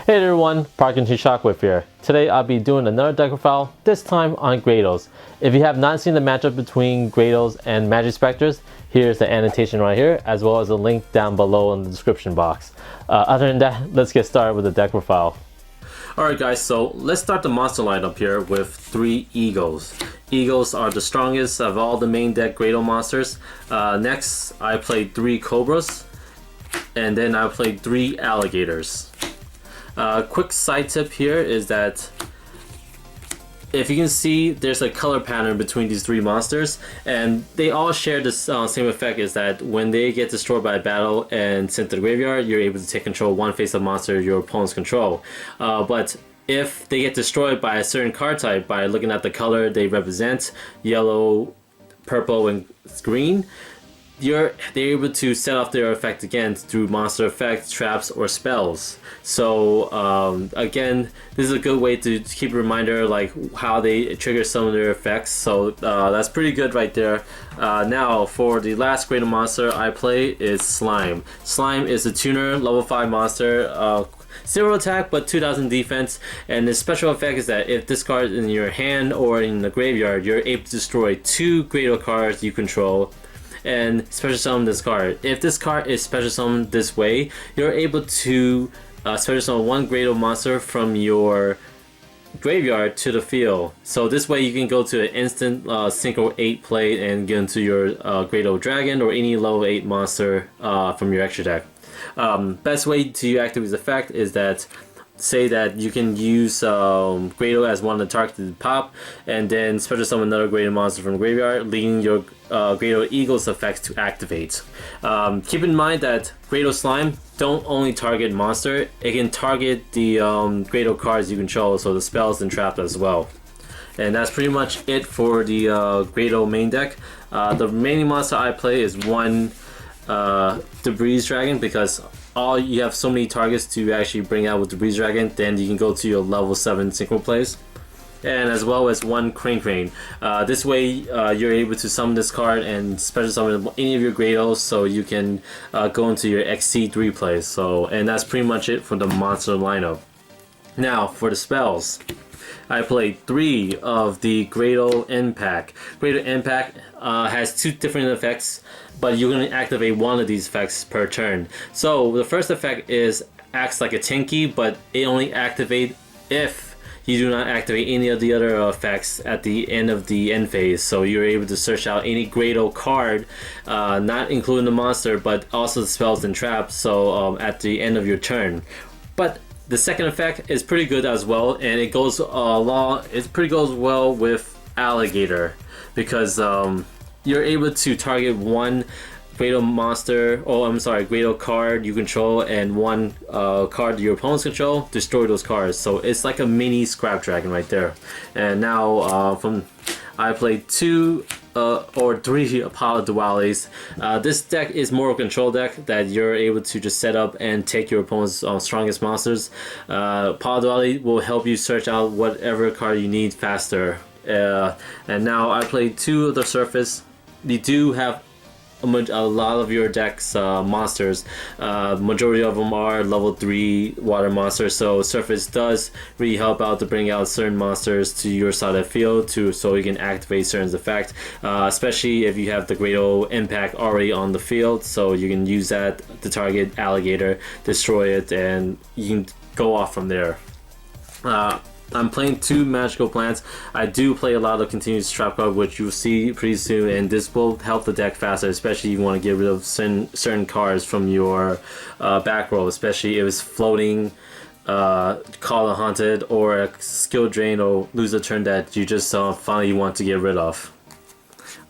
Hey there everyone, Parkinson Shockwave here. Today I'll be doing another deck profile, this time on Graydles. If you have not seen the matchup between Graydles and Magic Specters, here's the annotation right here, as well as a link down below in the description box. Other than that, let's get started with the deck profile. Alright guys, so let's start the monster lineup here with 3 Eagles. Eagles are the strongest of all the main deck Graydle monsters. Next, I played 3 Cobras, and then I played 3 Alligators. Quick side tip here is that if you can see, there's a color pattern between these 3 monsters, and they all share the same effect, is that when they get destroyed by a battle and sent to the graveyard, you're able to take control of one face-up monster your opponents control. But if they get destroyed by a certain card type, by looking at the color they represent, yellow, purple, and green, they're able to set off their effect again through monster effects, traps, or spells. So again, this is a good way to keep a reminder like how they trigger some of their effects. So that's pretty good right there. Now for the last Graydle monster I play is Slime. Slime is a tuner, level 5 monster. 0 attack but 2000 defense, and the special effect is that if this card is in your hand or in the graveyard, you're able to destroy 2 Graydle cards you control and special summon this card. If this card is special summoned this way, you're able to special summon 1 Graydle monster from your graveyard to the field. So this way you can go to an instant synchro 8 play and get into your Graydle dragon or any level 8 monster from your extra deck. Best way to activate this effect is that, say that you can use Graydle as one of the targets to pop, and then special summon another Graydle monster from the graveyard, leading your Graydle Eagles effects to activate. Keep in mind that Graydle Slime don't only target monster, it can target the Graydle cards you control, so the spells and traps as well. And that's pretty much it for the Graydle main deck. The remaining monster I play is 1 Debris Dragon, because you have so many targets to actually bring out with the Breeze Dragon, then you can go to your level 7 synchro plays. And as well as 1 Crane. This way you're able to summon this card and special summon any of your Graydles, so you can go into your XC3 plays. So, and that's pretty much it for the monster lineup. Now for the spells. I played 3 of the Graydle Impact. Graydle Impact has 2 different effects, but you're going to activate one of these effects per turn. So the first effect acts like a Tinky, but it only activates if you do not activate any of the other effects at the end of the end phase. So you're able to search out any Graydle card, not including the monster, but also the spells and traps, so at the end of your turn. But the second effect is pretty good as well, and it goes goes well with Alligator, because you're able to target 1 Graydle monster, Graydle card you control, and 1 card your opponents control, destroy those cards. So it's like a mini Scrap Dragon right there. And now I played 2 or 3 Apollo Dualities. This deck is more of a control deck that you're able to just set up and take your opponent's strongest monsters. Apollo Duality will help you search out whatever card you need faster. And now I played 2 of the Surface. You do have a lot of your deck's monsters. Majority of them are level 3 water monsters, so Surface does really help out to bring out certain monsters to your side of the field so you can activate certain effects, especially if you have the Graydle Impact already on the field, so you can use that to target Alligator, destroy it, and you can go off from there. I'm playing 2 magical plants. I do play a lot of continuous trap card, which you'll see pretty soon, and this will help the deck faster, especially if you want to get rid of certain cards from your back row, especially if it's floating, Call the Haunted, or a skill drain or lose a turn that you just finally want to get rid of.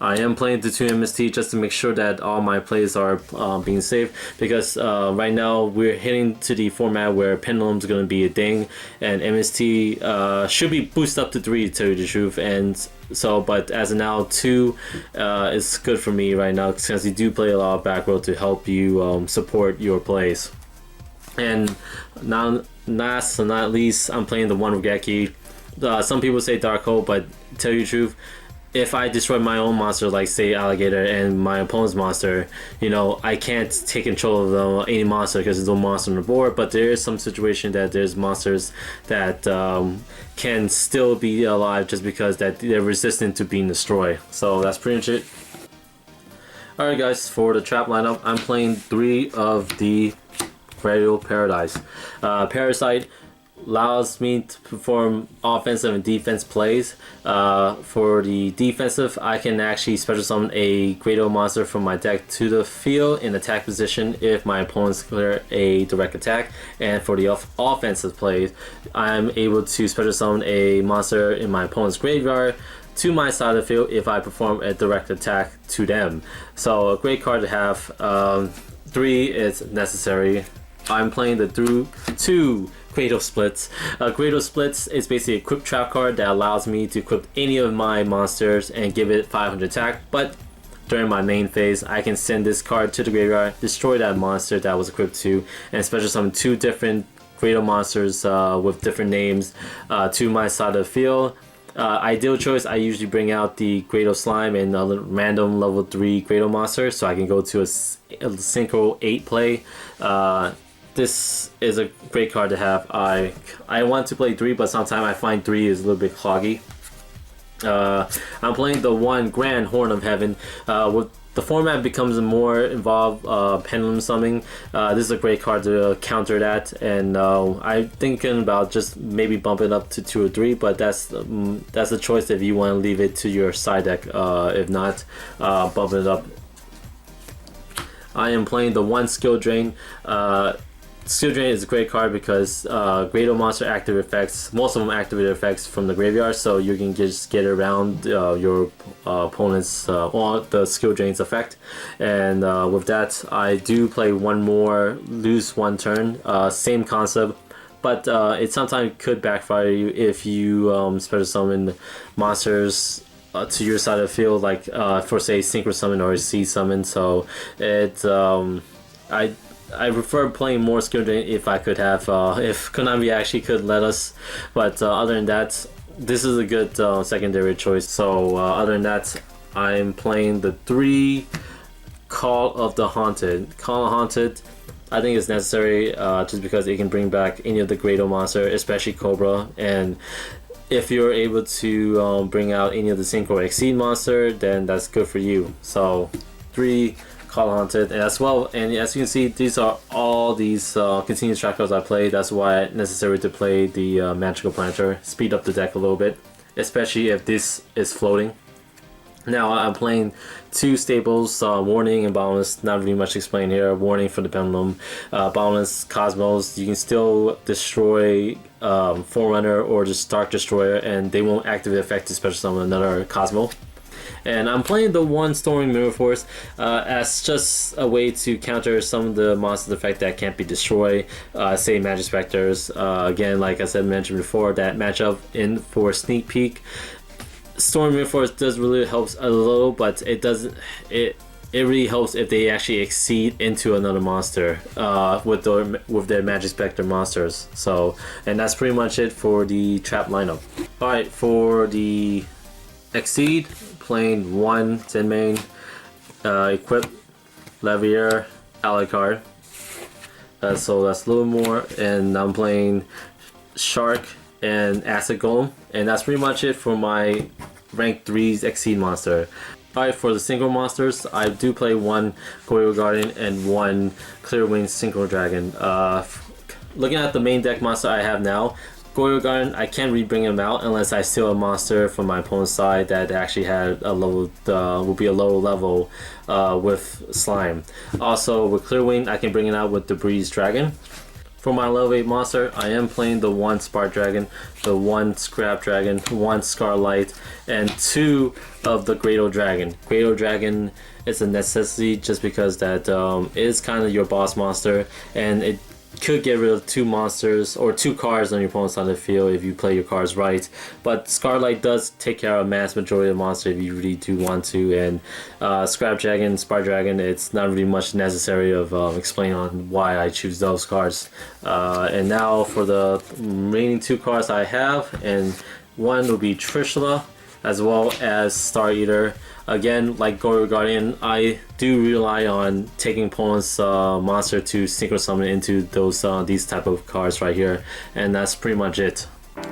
I am playing the 2 MST just to make sure that all my plays are being safe, because right now we're heading to the format where Pendulum is going to be a thing, and MST should be boosted up to 3 to tell you the truth. And so, but as of now, 2 is good for me right now, since you do play a lot of back row to help you support your plays. And now, last but not least, I'm playing the 1 Regeki. Some people say Dark Hole, but to tell you the truth, if I destroy my own monster, like say alligator, and my opponent's monster, you know, I can't take control of any monster because there's no monster on the board. But there is some situation that there's monsters that can still be alive just because that they're resistant to being destroyed. So that's pretty much it. Alright guys, for the trap lineup, I'm playing 3 of the Graydle Paradise. Parasite allows me to perform offensive and defense plays. For the defensive, I can actually special summon a Graydle monster from my deck to the field in attack position if my opponents clear a direct attack. And for the offensive plays, I'm able to special summon a monster in my opponent's graveyard to my side of the field if I perform a direct attack to them. So a great card to have. 3 is necessary. I'm playing the 2 Graydle Splits. Graydle Splits is basically a equip trap card that allows me to equip any of my monsters and give it 500 attack, but during my main phase I can send this card to the graveyard, destroy that monster that was equipped to, and special summon 2 different Graydle monsters with different names to my side of the field. Ideal choice, I usually bring out the Graydle Slime and a random level 3 Graydle monster so I can go to a synchro 8 play. This is a great card to have. I want to play 3, but sometimes I find 3 is a little bit cloggy. I'm playing the 1 Grand Horn of Heaven. With the format becomes more involved pendulum summoning. This is a great card to counter that, and I'm thinking about just maybe bumping it up to 2 or 3, but that's a choice if you want to leave it to your side deck. If not, bump it up. I am playing the 1 Skill Drain. Skill Drain is a great card because Graydle monster active effects, most of them activate effects from the graveyard, so you can just get around your opponent's all the Skill Drain's effect. And with that, I do play 1 more, lose 1 turn. Same concept, but it sometimes could backfire you if you special summon monsters to your side of the field, like for say Synchro Summon or Seed Summon. So it I prefer playing more Skill Drain if I could have, if Konami actually could let us, but other than that, this is a good secondary choice. So other than that, I'm playing the 3 Call of the Haunted. Call of the Haunted, I think it's necessary just because it can bring back any of the Graydle monster, especially Cobra, and if you're able to bring out any of the Synchro Exceed monster, then that's good for you. So 3 Call Haunted, and as well, and as you can see, these are all these continuous trap cards I play. That's why it's necessary to play the Magical Planter, speed up the deck a little bit, especially if this is floating. Now I'm playing 2 staples, Warning and Boundless. Not really much to explain here. Warning for the Pendulum, Boundless Cosmos. You can still destroy Forerunner or just Dark Destroyer, and they won't activate effect to special summon another Cosmo. And I'm playing the 1 Storming Mirror Force as just a way to counter some of the monsters effect that can't be destroyed, say Magic Specters. Again, like I mentioned before, that matchup in for Sneak Peek. Storming Mirror Force does really helps a little, but it doesn't. It really helps if they actually exceed into another monster with their Magic Spectre monsters. So, and that's pretty much it for the trap lineup. All right, for the Exceed, playing 1 Zenmain, equip Levier ally card. So that's a little more, and I'm playing Shark and Acid Golem, and that's pretty much it for my rank 3's Exceed monster. Alright, for the single monsters, I do play 1 Goyo Guardian and 1 Clearwing Synchro Dragon. Looking at the main deck monster I have now, Goyo Guardian, I can't really bring him out unless I steal a monster from my opponent's side that actually had a level, will be a lower level with Slime. Also, with Clearwing, I can bring it out with the Breeze Dragon. For my level 8 monster, I am playing the 1 Spark Dragon, the 1 Scrap Dragon, 1 Scarlight, and 2 of the Graydle Dragon. Graydle Dragon is a necessity just because that is kind of your boss monster, and it could get rid of 2 monsters or 2 cards on your opponent's side of the field if you play your cards right. But Scarlight does take care of a mass majority of the monster if you really do want to, and Scrap Dragon, Spark Dragon, it's not really much necessary of explaining on why I choose those cards. And now for the remaining 2 cards I have, and one will be Trishula, as well as Star Eater. Again, like Gory Guardian, I do rely on taking opponent's monster to synchro summon into these type of cards right here, and that's pretty much it.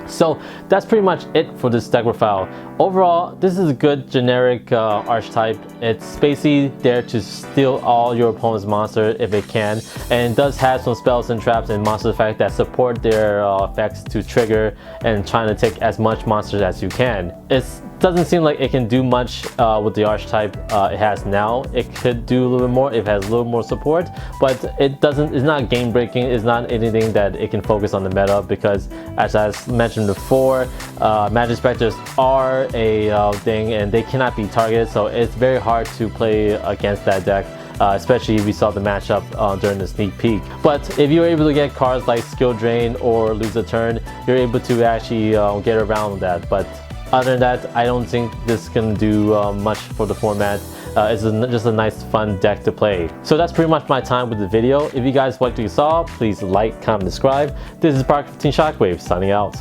So that's pretty much it for this deck profile. Overall, this is a good generic archetype. It's basically there to steal all your opponent's monster if it can, and it does have some spells and traps and monster effects that support their effects to trigger and trying to take as much monsters as you can. It doesn't seem like it can do much with the archetype it has now. It could do a little bit more if it has a little more support, but it's not game breaking. It's not anything that it can focus on the meta, because as I mentioned before, Magic Specters are a thing and they cannot be targeted, so it's very hard to play against that deck. Especially if we saw the matchup during the sneak peek. But if you're able to get cards like Skill Drain or Lose a Turn, you're able to actually get around that. But other than that, I don't think this can do much for the format. It's just a nice fun deck to play. So that's pretty much my time with the video. If you guys liked what you saw, please like, comment, subscribe. This is Park 15 Shockwave signing out.